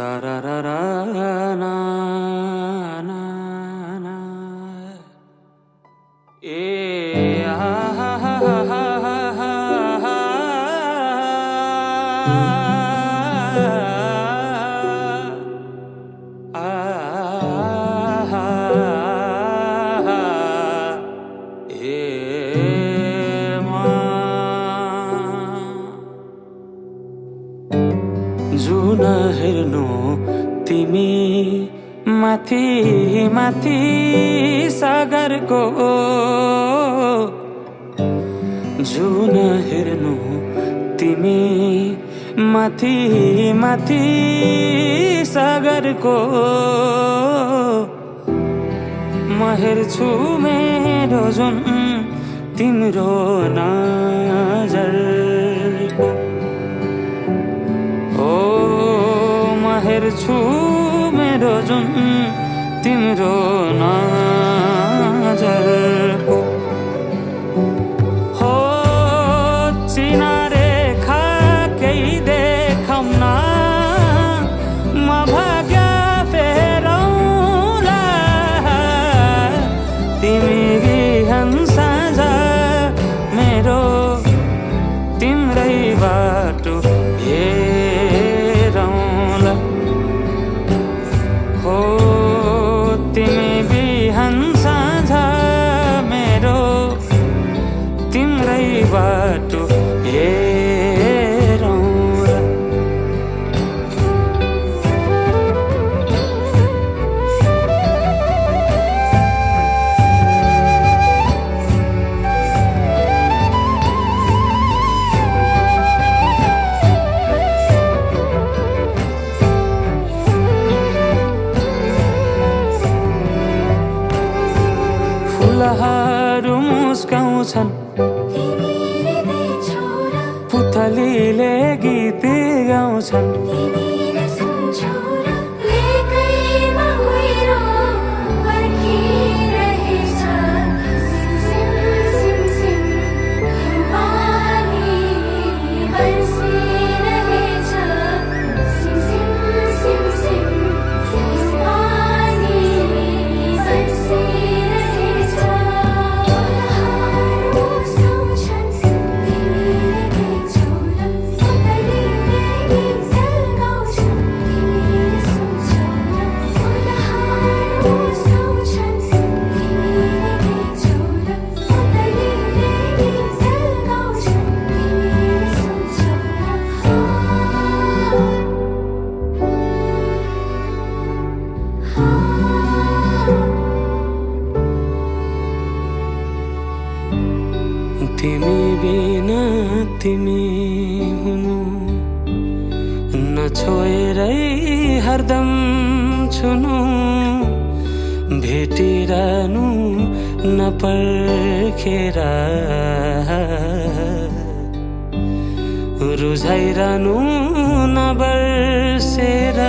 Da-ra-ra-ra-na, na, na. जुन हेर्नु तिमी माथि माथि सागरको जुन हेर्नु तिमी माथि माथि सागरको म हेर्छु मेरो जुन तिम्रो नजरको हेर्छु मेरो जुन तिम्रो नजरको हो चिनारे खा केही देखाउन म भाग्य फेरौँला तिमी बिहान साँझ मेरो तिम्रै बाटो तिमी बिहान साँझ मेरो तिम्रै बाटो हेरौँला फुलहरू मुस्काउँछन् पुतलीले गीत गाउँछन् तिमी बिना तिमी हुनु नछोएरै हरदम छुनु भेटिरहनु नपर्खेर रुझाइरहनु नबर्सेर